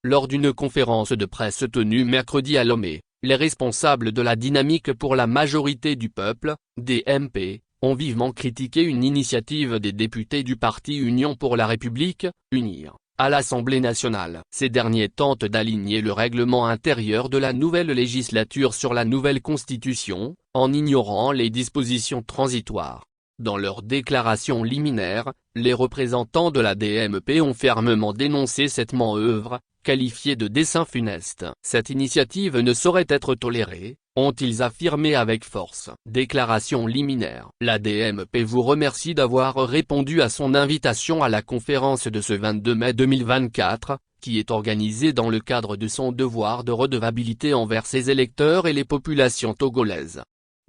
Lors d'une conférence de presse tenue mercredi à Lomé, les responsables de la Dynamique pour la majorité du peuple, DMP, ont vivement critiqué une initiative des députés du parti Union pour la République, UNIR, à l'Assemblée nationale. Ces derniers tentent d'aligner le règlement intérieur de la nouvelle législature sur la nouvelle constitution, en ignorant les dispositions transitoires. Dans leur déclaration liminaire, les représentants de la DMP ont fermement dénoncé cette manœuvre, qualifiée de dessein funeste. Cette initiative ne saurait être tolérée, ont-ils affirmé avec force. Déclaration liminaire. La DMP vous remercie d'avoir répondu à son invitation à la conférence de ce 22 mai 2024, qui est organisée dans le cadre de son devoir de redevabilité envers ses électeurs et les populations togolaises.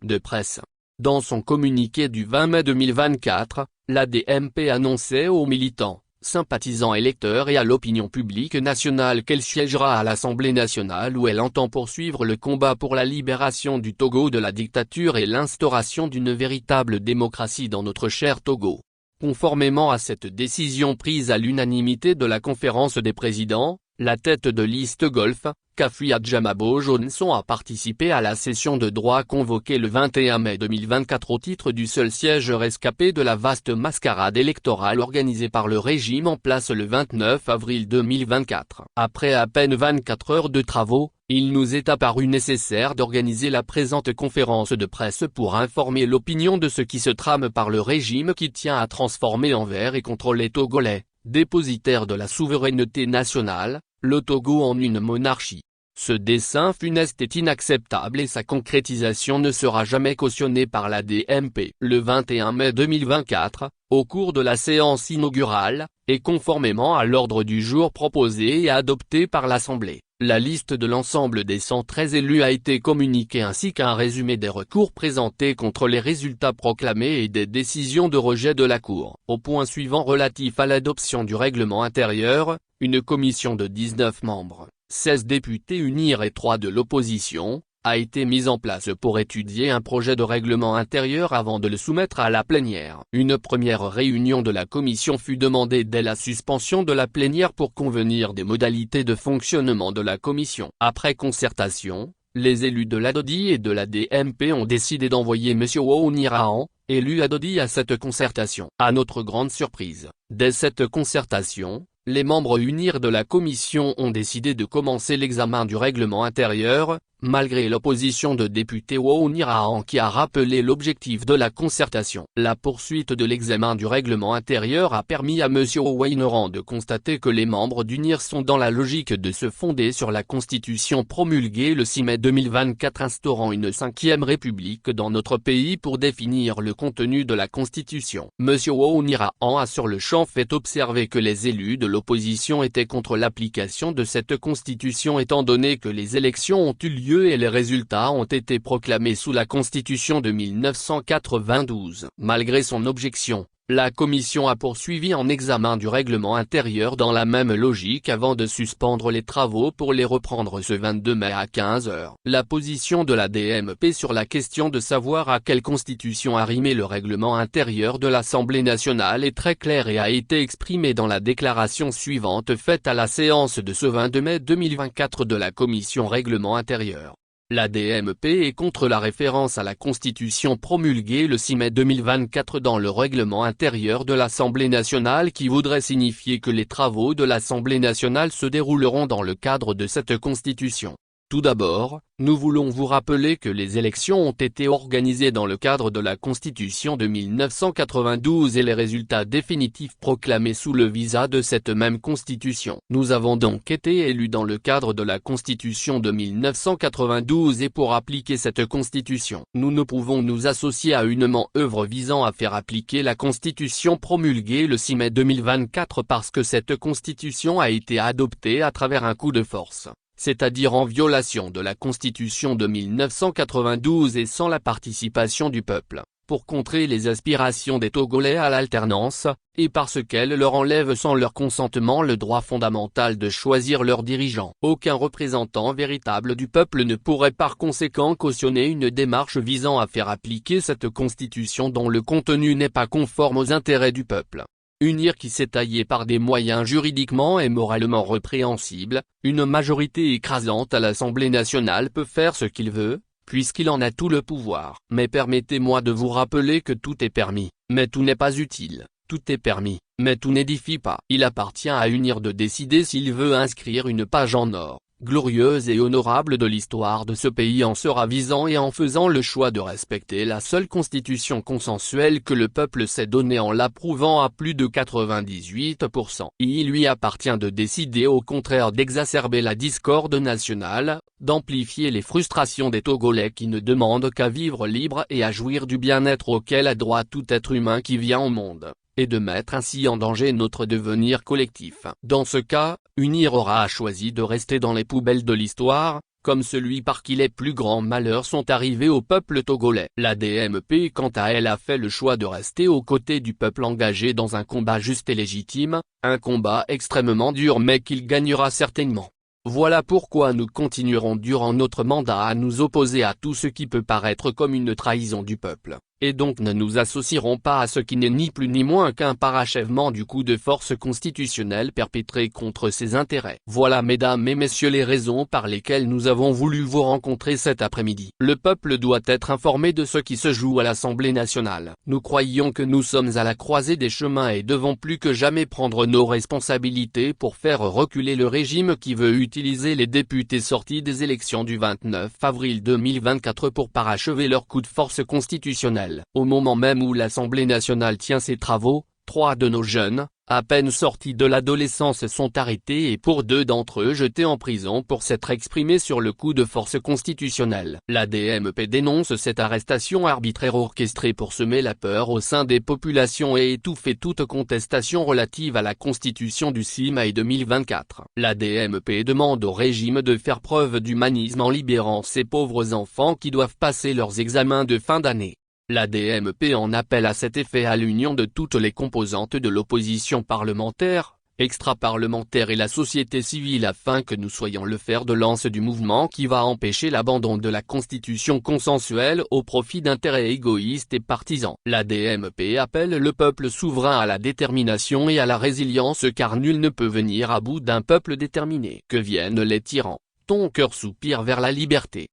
De presse. Dans son communiqué du 20 mai 2024, la DMP annonçait aux militants, sympathisants électeurs et à l'opinion publique nationale qu'elle siégera à l'Assemblée nationale où elle entend poursuivre le combat pour la libération du Togo de la dictature et l'instauration d'une véritable démocratie dans notre cher Togo. Conformément à cette décision prise à l'unanimité de la conférence des présidents, la tête de liste Golf, Kafui Adjamabo Johnson a participé à la session de droit convoquée le 21 mai 2024 au titre du seul siège rescapé de la vaste mascarade électorale organisée par le régime en place le 29 avril 2024. Après à peine 24 heures de travaux, il nous est apparu nécessaire d'organiser la présente conférence de presse pour informer l'opinion de ce qui se trame par le régime qui tient à transformer envers et contre les Togolais, dépositaires de la souveraineté nationale, le Togo en une monarchie. Ce dessein funeste est inacceptable et sa concrétisation ne sera jamais cautionnée par la DMP. Le 21 mai 2024, au cours de la séance inaugurale, et conformément à l'ordre du jour proposé et adopté par l'Assemblée, la liste de l'ensemble des 113 élus a été communiquée ainsi qu'un résumé des recours présentés contre les résultats proclamés et des décisions de rejet de la Cour. Au point suivant relatif à l'adoption du règlement intérieur, une commission de 19 membres, 16 députés UNIR et 3 de l'opposition, a été mise en place pour étudier un projet de règlement intérieur avant de le soumettre à la plénière. Une première réunion de la commission fut demandée dès la suspension de la plénière pour convenir des modalités de fonctionnement de la commission. Après concertation, les élus de l'ADODI et de la DMP ont décidé d'envoyer M. Wounirahan, élu ADODI à cette concertation. À notre grande surprise, dès cette concertation, les membres UNIR de la commission ont décidé de commencer l'examen du règlement intérieur, malgré l'opposition de député Wounirahan qui a rappelé l'objectif de la concertation. La poursuite de l'examen du règlement intérieur a permis à M. Wounirahan de constater que les membres d'UNIR sont dans la logique de se fonder sur la constitution promulguée le 6 mai 2024 instaurant une 5e république dans notre pays pour définir le contenu de la constitution. M. Wounirahan a sur le champ fait observer que les élus de l'opposition étaient contre l'application de cette constitution étant donné que les élections ont eu lieu et les résultats ont été proclamés sous la Constitution de 1992. Malgré son objection, la commission a poursuivi en examen du règlement intérieur dans la même logique avant de suspendre les travaux pour les reprendre ce 22 mai à 15 h. La position de la DMP sur la question de savoir à quelle constitution arrimer le règlement intérieur de l'Assemblée nationale est très claire et a été exprimée dans la déclaration suivante faite à la séance de ce 22 mai 2024 de la commission règlement intérieur. La DMP est contre la référence à la Constitution promulguée le 6 mai 2024 dans le règlement intérieur de l'Assemblée nationale qui voudrait signifier que les travaux de l'Assemblée nationale se dérouleront dans le cadre de cette Constitution. Tout d'abord, nous voulons vous rappeler que les élections ont été organisées dans le cadre de la Constitution de 1992 et les résultats définitifs proclamés sous le visa de cette même Constitution. Nous avons donc été élus dans le cadre de la Constitution de 1992 et pour appliquer cette Constitution, nous ne pouvons nous associer à une manœuvre visant à faire appliquer la Constitution promulguée le 6 mai 2024 parce que cette Constitution a été adoptée à travers un coup de force, c'est-à-dire en violation de la Constitution de 1992 et sans la participation du peuple, pour contrer les aspirations des Togolais à l'alternance, et parce qu'elle leur enlève sans leur consentement le droit fondamental de choisir leurs dirigeants. Aucun représentant véritable du peuple ne pourrait par conséquent cautionner une démarche visant à faire appliquer cette Constitution dont le contenu n'est pas conforme aux intérêts du peuple. UNIR qui s'est taillé par des moyens juridiquement et moralement répréhensibles, une majorité écrasante à l'Assemblée nationale peut faire ce qu'il veut, puisqu'il en a tout le pouvoir. Mais permettez-moi de vous rappeler que tout est permis, mais tout n'est pas utile. Tout est permis, mais tout n'édifie pas. Il appartient à UNIR de décider s'il veut inscrire une page en or, glorieuse et honorable de l'histoire de ce pays en se ravisant et en faisant le choix de respecter la seule constitution consensuelle que le peuple s'est donnée en l'approuvant à plus de 98%. Il lui appartient de décider au contraire d'exacerber la discorde nationale, d'amplifier les frustrations des Togolais qui ne demandent qu'à vivre libre et à jouir du bien-être auquel a droit tout être humain qui vient au monde, et de mettre ainsi en danger notre devenir collectif. Dans ce cas, UNIR aura choisi de rester dans les poubelles de l'histoire, comme celui par qui les plus grands malheurs sont arrivés au peuple togolais. La DMP quant à elle a fait le choix de rester aux côtés du peuple engagé dans un combat juste et légitime, un combat extrêmement dur mais qu'il gagnera certainement. Voilà pourquoi nous continuerons durant notre mandat à nous opposer à tout ce qui peut paraître comme une trahison du peuple, et donc ne nous associerons pas à ce qui n'est ni plus ni moins qu'un parachèvement du coup de force constitutionnel perpétré contre ses intérêts. Voilà mesdames et messieurs les raisons par lesquelles nous avons voulu vous rencontrer cet après-midi. Le peuple doit être informé de ce qui se joue à l'Assemblée nationale. Nous croyons que nous sommes à la croisée des chemins et devons plus que jamais prendre nos responsabilités pour faire reculer le régime qui veut utiliser les députés sortis des élections du 29 avril 2024 pour parachever leur coup de force constitutionnel. Au moment même où l'Assemblée nationale tient ses travaux, 3 de nos jeunes, à peine sortis de l'adolescence sont arrêtés et pour 2 d'entre eux jetés en prison pour s'être exprimés sur le coup de force constitutionnel. La DMP dénonce cette arrestation arbitraire orchestrée pour semer la peur au sein des populations et étouffer toute contestation relative à la constitution du 6 mai 2024. La DMP demande au régime de faire preuve d'humanisme en libérant ces pauvres enfants qui doivent passer leurs examens de fin d'année. La DMP en appelle à cet effet à l'union de toutes les composantes de l'opposition parlementaire, extra-parlementaire et la société civile afin que nous soyons le fer de lance du mouvement qui va empêcher l'abandon de la constitution consensuelle au profit d'intérêts égoïstes et partisans. La DMP appelle le peuple souverain à la détermination et à la résilience car nul ne peut venir à bout d'un peuple déterminé. Que viennent les tyrans, ton cœur soupire vers la liberté.